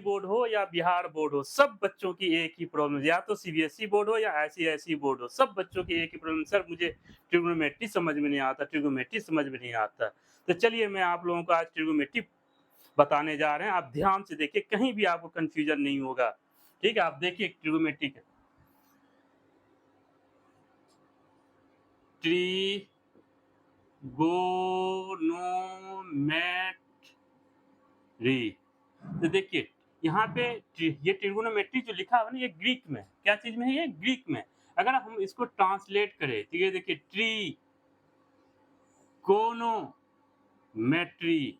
CBSE board हो या Bihar board हो, सब बच्चों की एक ही प्रॉब्लम, या तो सीबीएसई बोर्ड हो या आईसीएसई बोर्ड हो, सब बच्चों की एक ही प्रॉब्लम, सर मुझे ट्रिग्नोमेट्री समझ में नहीं आता, ट्रिग्नोमेट्री समझ में नहीं आता। तो चलिए मैं आप लोगों को आज ट्रिग्नोमेट्री बताने जा रहे हैं, आप ध्यान से देखिए, कहीं भी आपको कन्फ्यूज़न नहीं होगा। ठीक है? आप देखिए ट्रिग्नोमेट्री का ट्रिगोनोमेट्री। तो देखिए यहाँ पे ये ट्रिगोनोमेट्री जो लिखा हुआ है ना, ये ग्रीक में है। क्या चीज में है? ये ग्रीक में। अगर हम इसको ट्रांसलेट करें तो ये देखिए ट्रिगोनोमेट्री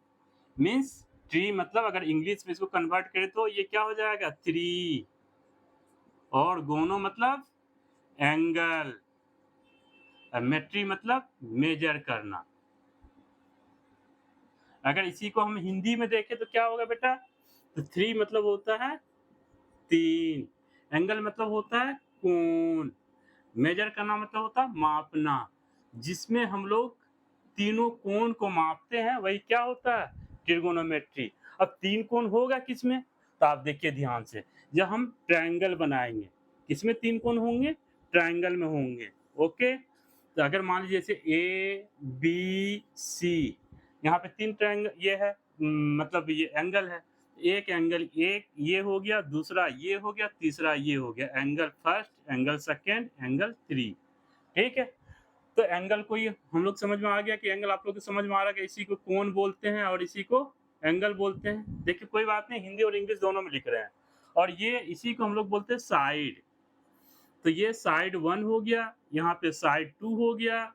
मीन्स, ट्री मतलब अगर इंग्लिश में इसको कन्वर्ट करें तो ये क्या हो जाएगा? थ्री, और गोनो मतलब एंगल, मेट्री मतलब मेजर करना। अगर इसी को हम हिंदी में देखें तो क्या होगा बेटा? तो थ्री मतलब होता है तीन, एंगल मतलब होता है कोण, मेजर करना मतलब होता है मापना। जिसमें हम लोग तीनों कोण को मापते हैं वही क्या होता है? ट्रिगोनोमेट्री। अब तीन कोण होगा किसमें? तो आप देखिए ध्यान से, जब हम ट्रायंगल बनाएंगे, किसमें तीन कोण होंगे? ट्रायंगल में होंगे। ओके, तो अगर मान लीजिए जैसे ए बी सी, यहाँ पे तीन ट्रायंगल ये है, मतलब ये एंगल है। एक एंगल, एक ये हो गया, दूसरा ये हो गया, तीसरा ये हो गया, angle first, angle second, angle three. ठीक है? तो एंगल को ये हम लोग समझ में आ गया कि एंगल आप लोग को समझ में आ रहा है कि इसी को कोण बोलते हैं और इसी को एंगल बोलते हैं। देखिए कोई बात नहीं, हिंदी और इंग्लिश दोनों में लिख रहे हैं। और ये इसी को हम लोग बोलते हैं साइड। तो ये साइड वन हो गया, यहाँ पे साइड टू हो गया,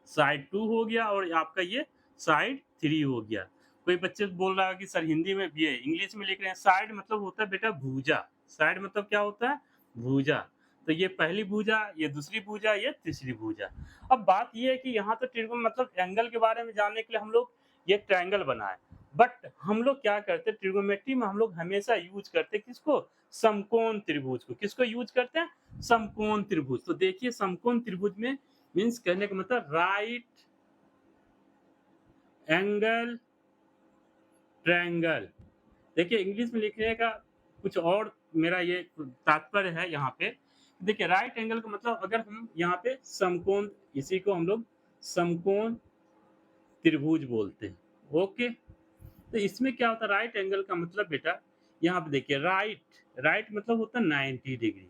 साइड टू हो गया, और आपका ये साइड थ्री हो गया। कोई बच्चे बोल रहा है कि सर हिंदी में ये इंग्लिश में लिख रहे हैं। साइड मतलब होता है बेटा भुजा। साइड मतलब क्या होता है? भुजा। तो ये पहली भुजा, ये दूसरी भुजा, ये तीसरी भुजा। अब बात ये है कि यहाँ तो ट्रिगोन मतलब एंगल के बारे में जानने के लिए हम लोग ये ट्रायंगल बनाए। बट हम लोग क्या करते हैं ट्रिगोनोमेट्री में, हम लोग हमेशा यूज करते हैं किसको? समकोण त्रिभुज को। किसको यूज करते हैं? समकोण त्रिभुज। तो देखिए समकोण त्रिभुज में मीन्स कहने का मतलब राइट एंगल ट्रायंगल। देखिए इंग्लिश में लिखने का कुछ और मेरा ये तात्पर्य है यहाँ पे। देखिए राइट एंगल का मतलब, अगर हम यहाँ पे समकोण, इसी को हम लोग समकोण त्रिभुज बोलते हैं। ओके, तो इसमें क्या होता है राइट एंगल का मतलब बेटा? यहाँ पे देखिए राइट, राइट मतलब होता है 90 डिग्री।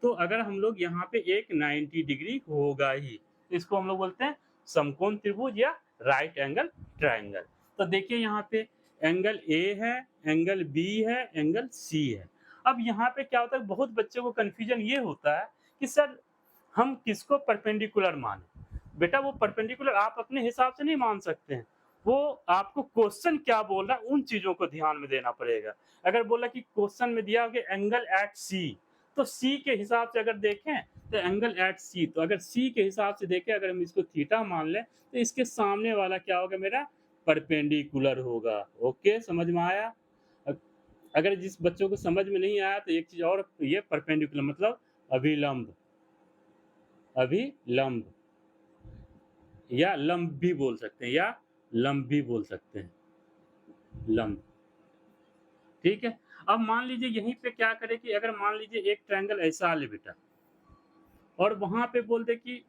तो अगर हम लोग यहाँ पे एक 90 डिग्री होगा ही, तो इसको हम लोग बोलते हैं समकोण त्रिभुज या राइट एंगल ट्रायंगल। तो देखिए यहाँ पे एंगल ए है, एंगल बी है, एंगल सी है। अब यहाँ पे क्या होता है, बहुत बच्चों को कंफ्यूजन ये होता है कि सर हम किसको परपेंडिकुलर माने? बेटा वो परपेंडिकुलर आप अपने हिसाब से नहीं मान सकते हैं। वो आपको क्वेश्चन क्या बोल रहा है उन चीजों को ध्यान में देना पड़ेगा। अगर बोला कि क्वेश्चन में दिया हो कि एंगल एट सी, तो सी के हिसाब से अगर देखें तो एंगल एट सी, तो अगर सी के हिसाब से देखें, अगर हम इसको थीटा मान लें तो इसके सामने वाला क्या होगा मेरा? परपेंडिकुलर होगा। ओके, समझ में आया? अ- अगर जिस बच्चों को समझ में नहीं आया तो एक चीज और, ये परपेंडिकुलर मतलब अभिलंब, अभिलंब या लंब भी बोल सकते हैं, या लंब भी बोल सकते हैं, लंब। ठीक है? अब मान लीजिए यहीं पे क्या करें कि अगर मान लीजिए एक ट्रायंगल ऐसा ले बेटा, और वहां पे बोल दे कि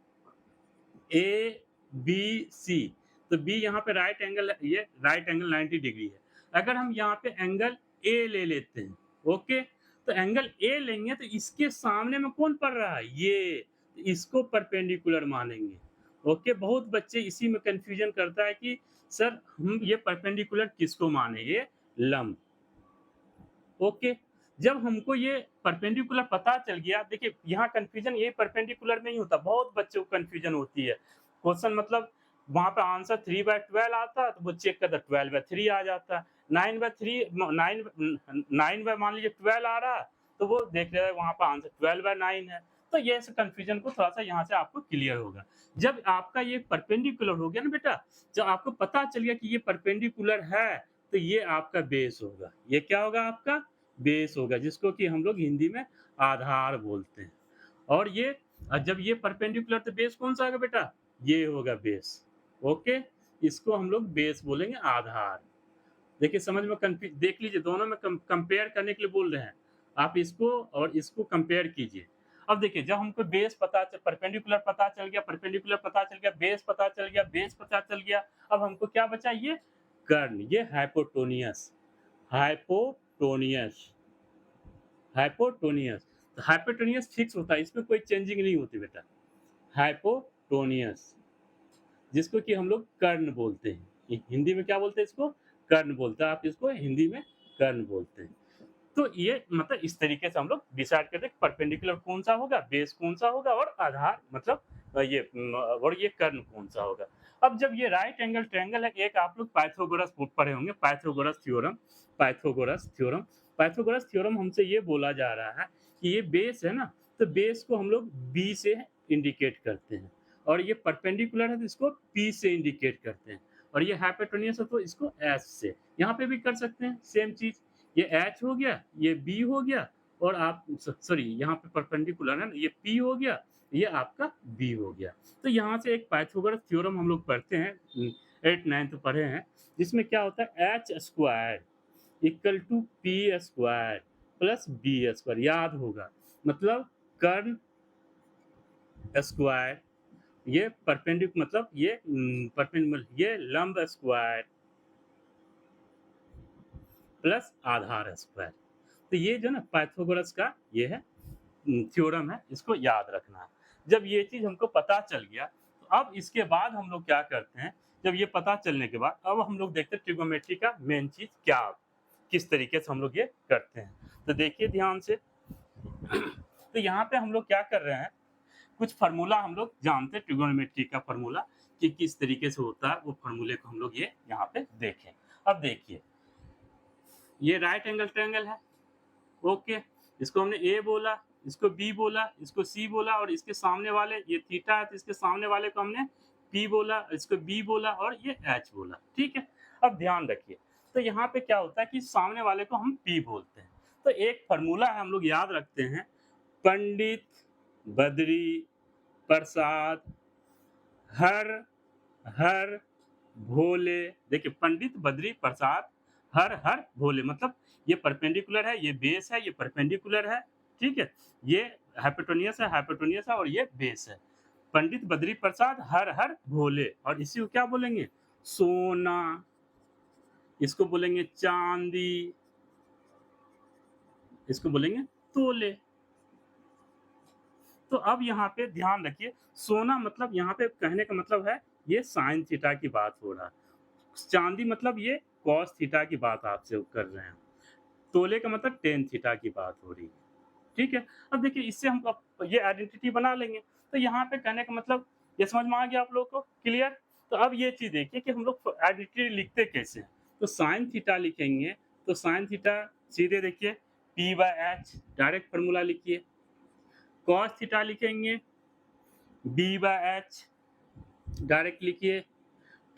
ए बी सी, तो बी यहाँ पे राइट एंगल, ये राइट एंगल 90 डिग्री है। अगर हम यहाँ पे एंगल ए ले लेते हैं, ओके, तो एंगल ए लेंगे तो इसके सामने में कौन पड़ रहा है? ये, तो इसको परपेंडिकुलर मानेंगे। ओके, बहुत बच्चे इसी में कंफ्यूजन करता है कि सर हम ये परपेंडिकुलर किसको माने? ये लंब। ओके, जब हमको ये परपेंडिकुलर पता चल गया, देखिए यहाँ कंफ्यूजन ये परपेंडिकुलर में ही होता, बहुत बच्चों को कंफ्यूजन होती है। क्वेश्चन मतलब वहां पे आंसर 3/12 आता है तो वो चेक करता 12/3 आ जाता है। 9/3, 9 मान लीजिए 12 आ रहा है तो वो देख रहे हैं वहां पर आंसर 12/9 है। तो ये कंफ्यूजन को थोड़ा सा यहाँ से आपको क्लियर होगा। जब आपका ये परपेंडिकुलर हो गया ना बेटा, जब आपको पता चल गया कि ये परपेंडिकुलर है, तो ये आपका बेस होगा। ये क्या होगा? आपका बेस होगा, जिसको कि हम लोग हिंदी में आधार बोलते हैं। और ये जब ये परपेंडिकुलर, तो बेस कौन सा होगा बेटा? ये होगा बेस। ओके, इसको हम लोग बेस बोलेंगे, आधार। देखिए समझ में देख लीजिए, दोनों में कंपेयर करने के लिए बोल रहे हैं। आप इसको और इसको कंपेयर कीजिए। अब देखिए, जब हमको बेस परपेंडिकुलर पता चल गया, परपेंडिकुलर पता चल गया, बेस पता चल गया, बेस पता चल गया, अब हमको क्या बचा? ये कर्ण, ये हाइपोटोनियस, हाइपोटोनियस, हाइपोटोनियस। तो हाइपोटोनियस फिक्स होता है, इसमें कोई चेंजिंग नहीं होती बेटा। हाइपोटोनियस, जिसको कि हम लोग कर्ण बोलते हैं। हिंदी में क्या बोलते हैं इसको? कर्ण बोलते हैं। आप इसको हिंदी में कर्ण बोलते हैं। तो ये मतलब इस तरीके से हम लोग डिसाइड करते हैं परपेंडिकुलर कौन सा होगा, बेस कौन सा होगा और आधार मतलब और ये कर्ण कौन सा होगा। अब जब ये राइट एंगल ट्रायंगल है, एक आप लोग पाइथागोरस पढ़े होंगे, Pythagoras theorem. Pythagoras theorem, Pythagoras theorem हमसे ये बोला जा रहा है कि ये बेस है ना, तो बेस को हम लोग बी से इंडिकेट करते हैं, और ये परपेंडिकुलर है तो इसको पी से इंडिकेट करते हैं, और ये हाइपोटेन्यूस है तो इसको एस से। यहाँ पे भी कर सकते हैं सेम चीज, ये एच हो गया, ये बी हो गया, और आप सॉरी यहाँ पे परपेंडिकुलर है ना, ये पी हो गया, ये आपका बी हो गया। तो यहाँ से एक पाइथागोरस थ्योरम हम लोग पढ़ते हैं, 8th 9th पढ़े हैं, जिसमें क्या होता है, H square equal to P square plus B square, याद होगा। मतलब कर्ण स्क्वायर, ये परपेंडिकुलर मतलब ये परपेंडिकुलर, ये लंब स्क्वायर प्लस आधार स्क्वायर। तो ये जो ना पाइथागोरस का ये है थ्योरम है, इसको याद रखना है। जब ये चीज हमको पता चल गया, तो अब इसके बाद हम लोग क्या करते हैं, जब ये पता चलने के बाद अब हम लोग देखते हैं ट्रिगोनोमेट्री का मेन चीज क्या, किस तरीके से हम लोग ये करते हैं। तो देखिए ध्यान से, तो यहाँ पे हम लोग क्या कर रहे हैं, कुछ फार्मूला हम लोग जानते हैं ट्रिगोनोमेट्री का फार्मूला कि किस तरीके से होता है, वो फार्मूले को हम लोग ये यहाँ पे देखें। अब देखिए, ये राइट एंगल ट्रायंगल है, ओके, इसको हमने ए बोला, इसको बी बोला, इसको सी बोला, और इसके सामने वाले ये थीटा है तो इसके सामने वाले को हमने पी बोला, इसको बी बोला, और ये एच बोला, ठीक है। अब ध्यान रखिए, तो यहाँ पे क्या होता है कि सामने वाले को हम पी बोलते हैं। तो एक फार्मूला है, हम लोग याद रखते हैं, पंडित बद्री प्रसाद हर हर भोले। देखिए पंडित बद्री प्रसाद हर हर भोले, मतलब ये परपेंडिकुलर है, ये बेस है, ये परपेंडिकुलर है, ठीक है, ये हाइपोटेन्यूस है, हाइपोटेन्यूस है, और ये बेस है। पंडित बद्री प्रसाद हर हर भोले, और इसी को क्या बोलेंगे, सोना, इसको बोलेंगे चांदी, इसको बोलेंगे तोले। तो अब यहाँ पे ध्यान रखिए, सोना मतलब यहाँ पे कहने का मतलब है ये साइन थीटा की बात हो रहा है, चांदी मतलब ये कॉस थीटा की बात आपसे कर रहे हैं, तोले का मतलब टेन थीटा की बात हो रही है, ठीक है। अब देखिए इससे हम अब ये आइडेंटिटी बना लेंगे। तो यहाँ पे कहने का मतलब ये समझ में आ गया आप लोगों को, क्लियर। तो अब ये चीज देखिए कि हम लोग आइडेंटिटी लिखते कैसे हैं। तो साइन थीटा लिखेंगे, तो साइन थीटा सीधे देखिए P by H, direct formula लिखिए। कॉस थीटा लिखेंगे बी बाय एच, डायरेक्ट लिखिए।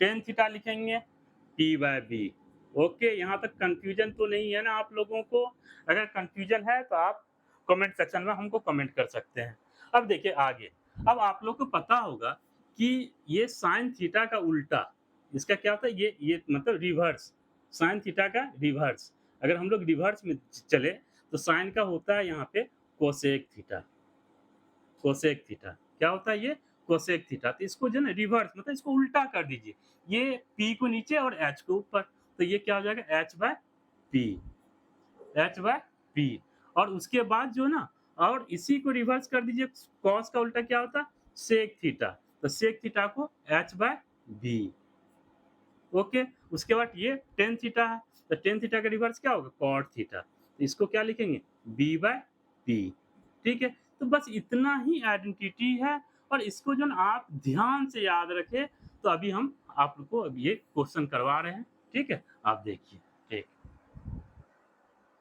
टेन थीटा लिखेंगे पी बाय बी। ओके, यहाँ तक कंफ्यूजन तो नहीं है ना आप लोगों को? अगर कंफ्यूजन है तो आप कमेंट सेक्शन में हमको कमेंट कर सकते हैं। अब देखिए आगे, अब आप लोग को पता होगा कि ये साइन थीटा का उल्टा, इसका क्या होता है, ये मतलब रिवर्स, साइन थीटा का रिवर्स। अगर हम लोग रिवर्स में चले तो साइन का होता है यहाँ पे कोसेक थीटा, कोसेक थीटा क्या होता है, ये कोसेक थीटा। तो इसको जो है ना रिवर्स मतलब इसको उल्टा कर दीजिए, ये पी को नीचे और एच को ऊपर, तो ये क्या हो जाएगा H by P, H by P. और उसके बाद जो ना, और इसी को रिवर्स कर दीजिए, कॉस का उल्टा क्या होता है सेक थीटा, तो सेक थीटा को एच बाय बी। ओके, उसके बाद ये टेन थीटा है, तो टेन थीटा का रिवर्स क्या होगा कॉट थीटा, तो इसको क्या लिखेंगे बी बाय पी, ठीक है। तो बस इतना ही आइडेंटिटी है, और इसको जो ना आप ध्यान से याद रखें। तो अभी हम आप लोग को अब ये क्वेश्चन करवा रहे हैं, ठीक है, आप देखिए।